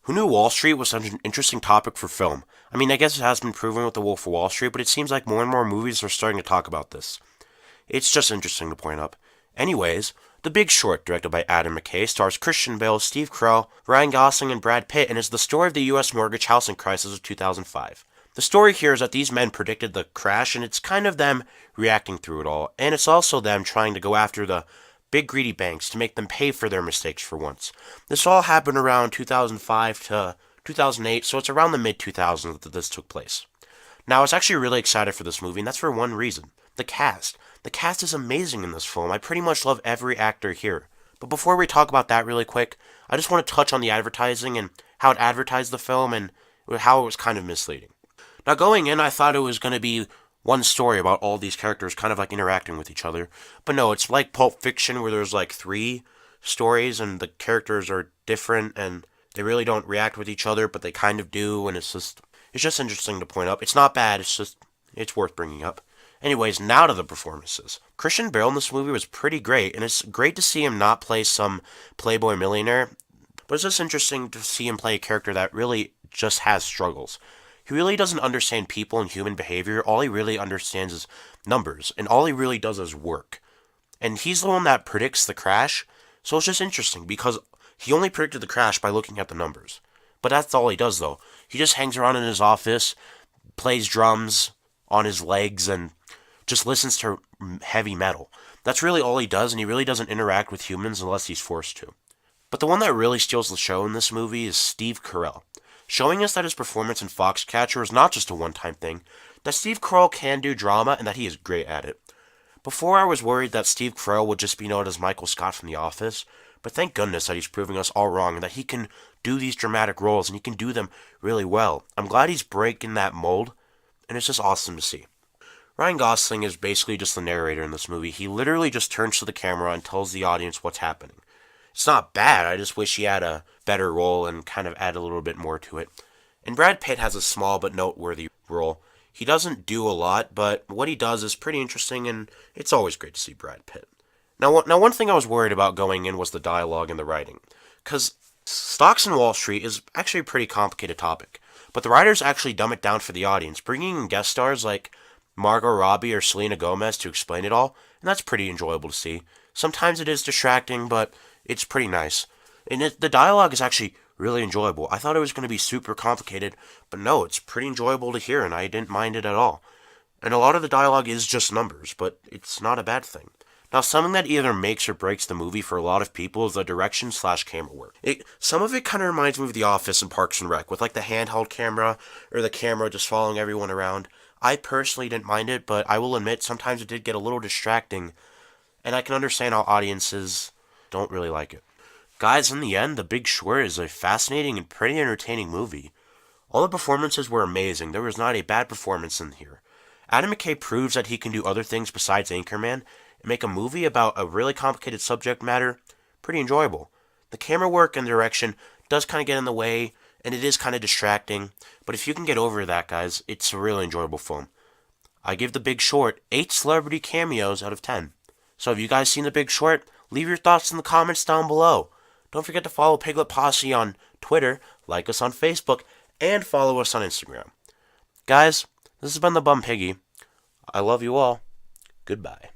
Who knew Wall Street was such an interesting topic for film? I mean, I guess it has been proven with The Wolf of Wall Street, but it seems like more and more movies are starting to talk about this. It's just interesting to point up. Anyways, The Big Short, directed by Adam McKay, stars Christian Bale, Steve Carell, Ryan Gosling, and Brad Pitt, and is the story of the U.S. mortgage housing crisis of 2005. The story here is that these men predicted the crash, and it's kind of them reacting through it all, and it's also them trying to go after the big greedy banks to make them pay for their mistakes for once. This all happened around 2005 to 2008, so it's around the mid 2000s that this took place. Now, I was actually really excited for this movie, and that's for one reason: the cast. The cast is amazing in this film. I pretty much love every actor here. But before we talk about that really quick, I just want to touch on the advertising and how it advertised the film and how it was kind of misleading. Now, going in, I thought it was going to be one story about all these characters kind of like interacting with each other. But no, it's like Pulp Fiction where there's like three stories and the characters are different and they really don't react with each other, but they kind of do, and it's just interesting to point up. It's not bad, it's worth bringing up. Anyways, now to the performances. Christian Bale in this movie was pretty great, and it's great to see him not play some playboy millionaire, but it's just interesting to see him play a character that really just has struggles. He really doesn't understand people and human behavior. All he really understands is numbers, and all he really does is work. And he's the one that predicts the crash, so it's just interesting because he only predicted the crash by looking at the numbers. But that's all he does, though. He just hangs around in his office, plays drums on his legs, and just listens to heavy metal. That's really all he does, and he really doesn't interact with humans unless he's forced to. But the one that really steals the show in this movie is Steve Carell, showing us that his performance in Foxcatcher is not just a one-time thing, that Steve Carell can do drama, and that he is great at it. Before, I was worried that Steve Carell would just be known as Michael Scott from The Office, but thank goodness that he's proving us all wrong, and that he can do these dramatic roles, and he can do them really well. I'm glad he's breaking that mold, and it's just awesome to see. Ryan Gosling is basically just the narrator in this movie. He literally just turns to the camera and tells the audience what's happening. It's not bad, I just wish he had a better role and kind of add a little bit more to it. And Brad Pitt has a small but noteworthy role. He doesn't do a lot, but what he does is pretty interesting, and it's always great to see Brad Pitt. Now, one thing I was worried about going in was the dialogue and the writing. Because stocks in Wall Street is actually a pretty complicated topic, but the writers actually dumb it down for the audience, bringing in guest stars like Margot Robbie or Selena Gomez to explain it all, and that's pretty enjoyable to see. Sometimes it is distracting, but it's pretty nice. And the dialogue is actually really enjoyable. I thought it was going to be super complicated, but no, it's pretty enjoyable to hear, and I didn't mind it at all. And a lot of the dialogue is just numbers, but it's not a bad thing. Now, something that either makes or breaks the movie for a lot of people is the direction/camera work. Some of it kind of reminds me of The Office and Parks and Rec, with like the handheld camera, or the camera just following everyone around. I personally didn't mind it, but I will admit sometimes it did get a little distracting, and I can understand how audiences don't really like it. Guys, in the end, The Big Short is a fascinating and pretty entertaining movie. All the performances were amazing. There was not a bad performance in here. Adam McKay proves that he can do other things besides Anchorman and make a movie about a really complicated subject matter pretty enjoyable. The camera work and direction does kind of get in the way, and it is kind of distracting, but if you can get over that, guys, it's a really enjoyable film. I give The Big Short 8 celebrity cameos out of 10. So have you guys seen The Big Short? Leave your thoughts in the comments down below. Don't forget to follow Piglet Posse on Twitter, like us on Facebook, and follow us on Instagram. Guys, this has been the Bum Piggy. I love you all. Goodbye.